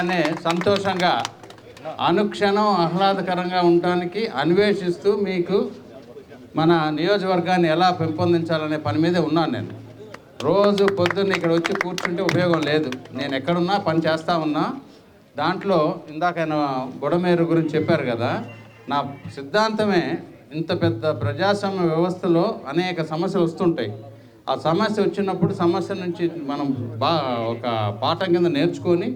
అలానే సంతోషంగా అనుక్షణం ఆహ్లాదకరంగా ఉండడానికి అన్వేషిస్తూ మీకు మన నియోజకవర్గాన్ని ఎలా పెంపొందించాలనే పని మీదే ఉన్నాను నేను. రోజు పొద్దున్న ఇక్కడ వచ్చి కూర్చుంటే ఉపయోగం లేదు. నేను ఎక్కడున్నా పని చేస్తూ ఉన్నా. దాంట్లో ఇందాక ఆయన బుడమేరు గురించి చెప్పారు కదా, నా సిద్ధాంతమే ఇంత పెద్ద ప్రజాస్వామ్య వ్యవస్థలో అనేక సమస్యలు వస్తుంటాయి. ఆ సమస్య వచ్చినప్పుడు సమస్య నుంచి మనం ఒక పాఠం కింద నేర్చుకొని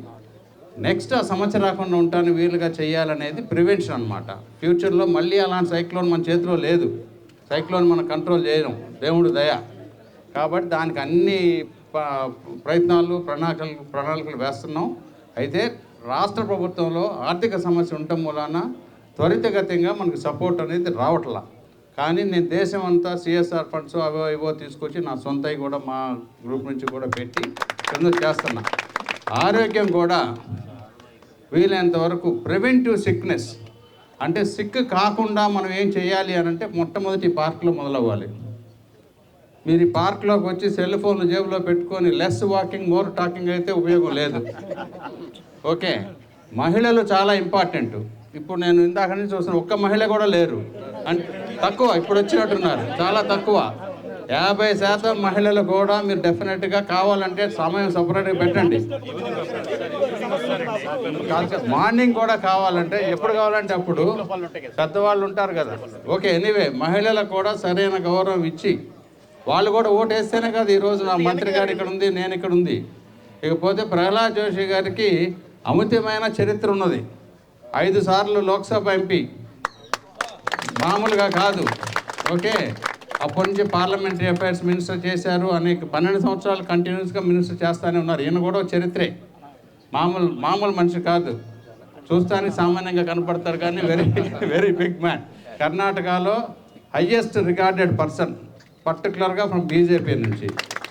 నెక్స్ట్ ఆ సమస్య రాకుండా ఉండటానికి వీలుగా చేయాలనేది ప్రివెన్షన్ అనమాట. ఫ్యూచర్లో మళ్ళీ అలాంటి సైక్లోన్ మన చేతిలో లేదు. సైక్లోన్ మనం కంట్రోల్ చేయడం దేవుడు దయ. కాబట్టి దానికి అన్ని ప్రయత్నాలు ప్రణాళికలు వేస్తున్నాం. అయితే రాష్ట్ర ప్రభుత్వంలో ఆర్థిక సమస్య ఉండటం మూలాన త్వరితగతంగా మనకు సపోర్ట్ అనేది రావట్లా. కానీ నేను దేశం అంతా సిఎస్ఆర్ ఫండ్స్ అవో ఇవో తీసుకొచ్చి నా సొంతవి కూడా మా గ్రూప్ నుంచి కూడా పెట్టి కింద చేస్తున్నా. ఆరోగ్యం కూడా వీలైనంత వరకు ప్రివెంటివ్ సిక్నెస్ అంటే సిక్ కాకుండా మనం ఏం చేయాలి అని అంటే మొట్టమొదటి పార్క్లో మొదలవ్వాలి. మీరు ఈ పార్క్లోకి వచ్చి సెల్ ఫోన్లు జేబులో పెట్టుకొని లెస్ వాకింగ్ మోర్ టాకింగ్ అయితే ఉపయోగం లేదు. ఓకే, మహిళలు చాలా ఇంపార్టెంట్. ఇప్పుడు నేను ఇందాక నుంచి చూస్తున్నాను, ఒక్క మహిళ కూడా లేరు. అంటే తక్కువ, ఇప్పుడు వచ్చినట్టున్నారు, చాలా తక్కువ. 50% మహిళలు కూడా మీరు డెఫినెట్గా కావాలంటే సమయం సపరేట్గా పెట్టండి. మార్నింగ్ కూడా కావాలంటే ఎప్పుడు కావాలంటే అప్పుడు పెద్దవాళ్ళు ఉంటారు కదా. ఓకే, ఎనీవే మహిళలకు కూడా సరైన గౌరవం ఇచ్చి వాళ్ళు కూడా ఓటు వేస్తేనే కదా ఈరోజు నా మంత్రి గారు ఇక్కడ ఉంది, నేను ఇక్కడ ఉంది. ఇకపోతే ప్రహ్లాద్ జోషి గారికి అమితమైన చరిత్ర ఉన్నది. 5 సార్లు లోక్సభ ఎంపీ, మామూలుగా కాదు. ఓకే, అప్పటి నుంచి పార్లమెంటరీ అఫైర్స్ మినిస్టర్ చేశారు. అనేక 12 సంవత్సరాలు కంటిన్యూస్గా మినిస్టర్ చేస్తూనే ఉన్నారు. ఈయన కూడా చరిత్రే, మామూలు మనిషి కాదు. చూస్తానికి సామాన్యంగా కనపడతారు కానీ వెరీ బిగ్ మ్యాన్. కర్ణాటకలో హయ్యెస్ట్ రికార్డెడ్ పర్సన్, పర్టికులర్గా ఫ్రమ్ బీజేపీ నుంచి.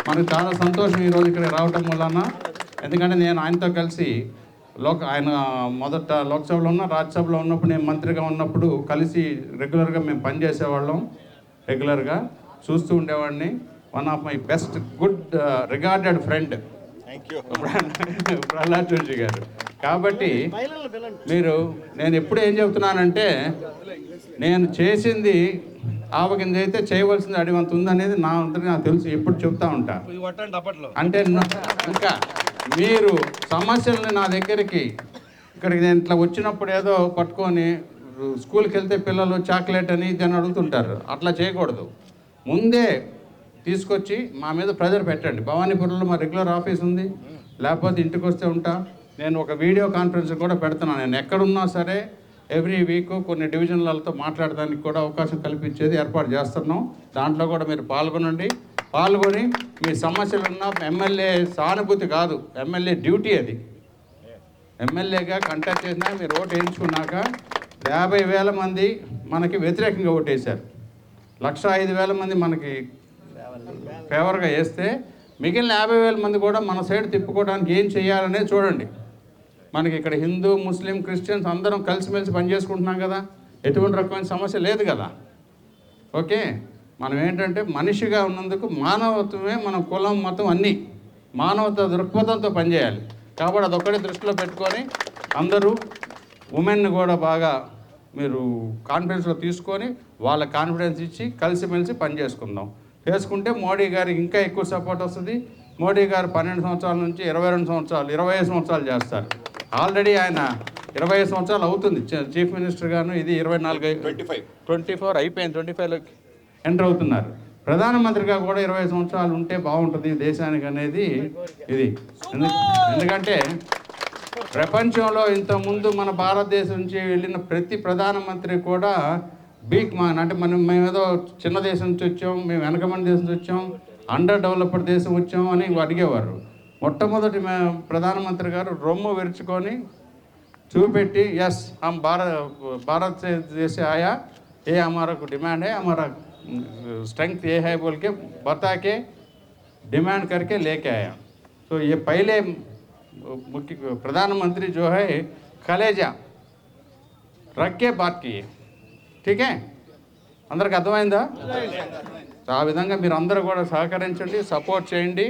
మనకు చాలా సంతోషం ఈరోజు ఇక్కడ రావటం వలన. ఎందుకంటే నేను ఆయనతో కలిసి ఆయన మొదట లోక్సభలో ఉన్న, రాజ్యసభలో ఉన్నప్పుడు, నేను మంత్రిగా ఉన్నప్పుడు కలిసి రెగ్యులర్గా మేము పనిచేసేవాళ్ళం. రెగ్యులర్గా చూస్తూ ఉండేవాడిని. One of my best good regarded friend Prahlad Joshi గారు. కాబట్టి నేను ఎప్పుడు ఏం చెబుతున్నానంటే, నేను చేసింది ఆవకింద అయితే చేయవలసింది అడివంత ఉందనేది నా అంతటి నాకు తెలుసు. ఎప్పుడు చెప్తా ఉంటా. అంటే ఇంకా మీరు సమస్యల్ని నా దగ్గరికి ఇక్కడికి నేను ఇట్లా వచ్చినప్పుడు ఏదో పట్టుకొని స్కూల్కి వెళ్తే పిల్లలు చాక్లెట్ అని ఇది అని అడుగుతుంటారు. అట్లా చేయకూడదు. ముందే తీసుకొచ్చి మా మీద ప్రెజర్ పెట్టండి. భవానీపురంలో మా రెగ్యులర్ ఆఫీస్ ఉంది, లేకపోతే ఇంటికి వస్తే ఉంటా. నేను ఒక వీడియో కాన్ఫరెన్స్ కూడా పెడుతున్నాను. నేను ఎక్కడున్నా సరే ఎవ్రీ వీక్ కొన్ని డివిజన్లతో మాట్లాడడానికి కూడా అవకాశం కల్పించేది ఏర్పాటు చేస్తున్నాం. దాంట్లో కూడా మీరు పాల్గొని మీ సమస్యలున్న ఎమ్మెల్యే సానుభూతి కాదు, ఎమ్మెల్యే డ్యూటీ అది. ఎమ్మెల్యేగా కంటెస్ట్ చేసినా మీరు ఓటు వేయించుకున్నాక 50,000 మంది మనకి వ్యతిరేకంగా ఓటేశారు. 105,000 మంది మనకి ఫేవర్గా వేస్తే మిగిలిన 50,000 మంది కూడా మన సైడ్ తిప్పుకోవడానికి ఏం చేయాలనే చూడండి. మనకి ఇక్కడ హిందూ, ముస్లిం, క్రిస్టియన్స్ అందరం కలిసిమెలిసి పనిచేసుకుంటున్నాం కదా. ఎటువంటి రకమైన సమస్య లేదు కదా. ఓకే, మనం ఏంటంటే మనిషిగా ఉన్నందుకు మానవత్వమే మన కులం, మతం అన్నీ మానవత దృక్పథంతో పనిచేయాలి. కాబట్టి అదొక్కడే దృష్టిలో పెట్టుకొని అందరూ ఉమెన్ని కూడా బాగా మీరు కాన్ఫిడెన్స్లో తీసుకొని వాళ్ళ కాన్ఫిడెన్స్ ఇచ్చి కలిసిమెలిసి పనిచేసుకుందాం. చేసుకుంటే మోడీ గారికి ఇంకా ఎక్కువ సపోర్ట్ వస్తుంది. మోడీ గారు 12 సంవత్సరాల నుంచి 22 సంవత్సరాలు 25 సంవత్సరాలు చేస్తారు. ఆల్రెడీ ఆయన 25 సంవత్సరాలు అవుతుంది చీఫ్ మినిస్టర్ గాను. ఇది 24 అయిపోయింది, 25లోకి ఎంటర్ అవుతున్నారు. ప్రధానమంత్రిగా కూడా 20 సంవత్సరాలు ఉంటే బాగుంటుంది దేశానికి అనేది ఇది. ఎందుకంటే ప్రపంచంలో ఇంతకుముందు మన భారతదేశం నుంచి వెళ్ళిన ప్రతి ప్రధానమంత్రి కూడా బిగ్ మ్యాన్. అంటే మేమేదో చిన్న దేశం నుంచి వచ్చాం, మేము వెనకబడిన దేశం నుంచి వచ్చాం, అండర్ డెవలప్డ్ దేశం వచ్చాం అని అడిగేవారు. మొట్టమొదటి ప్రధానమంత్రి గారు రొమ్ము విరుచుకొని చూపెట్టి ఎస్ हम भारत से देश से आया, ये हमारा डिमांड है, हमारा स्ट्रेंथ ये है बोल के बता के डिमांड करके लेके आया. तो ये पहले मुख्य प्रधानमंत्री जो है कलेजा रख के बात किए. ठीक है, అందరికి అర్థమైందా? ఆ విధంగా మీరు అందరూ కూడా సహకరించండి, సపోర్ట్ చేయండి.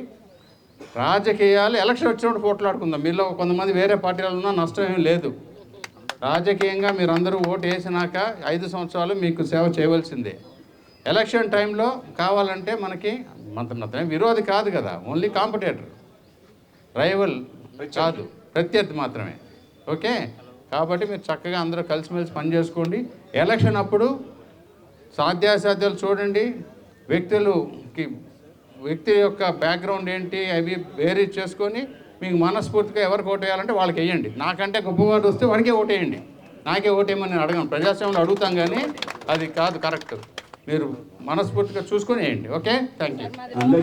రాజకీయాలు ఎలక్షన్ వచ్చినప్పుడు పోట్లాడుకుందాం. మీలో కొంతమంది వేరే పార్టీలు ఉన్నా నష్టం ఏం లేదు. రాజకీయంగా మీరందరూ ఓటు వేసినాక 5 సంవత్సరాలు మీకు సేవ చేయవలసిందే. ఎలక్షన్ టైంలో కావాలంటే మనకి అతను విరోధి కాదు కదా, ఓన్లీ కాంపిటేటర్, రైవల్ కాదు, ప్రత్యర్థి మాత్రమే. ఓకే, కాబట్టి మీరు చక్కగా అందరూ కలిసిమెలిసి పనిచేసుకోండి. ఎలక్షన్ అప్పుడు సాధ్యాసాధ్యాలు చూడండి. వ్యక్తి యొక్క బ్యాక్గ్రౌండ్ ఏంటి అవి వేరీ చేసుకొని మీకు మనస్ఫూర్తిగా ఎవరికి ఓటేయాలంటే వాళ్ళకి వేయండి. నాకంటే గొప్పవాడు వస్తే వాడికే ఓటేయండి, నాకే ఓటేయమని నేను అడగను. ప్రజాస్వామ్యంలో అడుగుతాం కానీ అది కాదు కరెక్ట్. మీరు మనస్ఫూర్తిగా చూసుకొని వేయండి. Okay, thank you.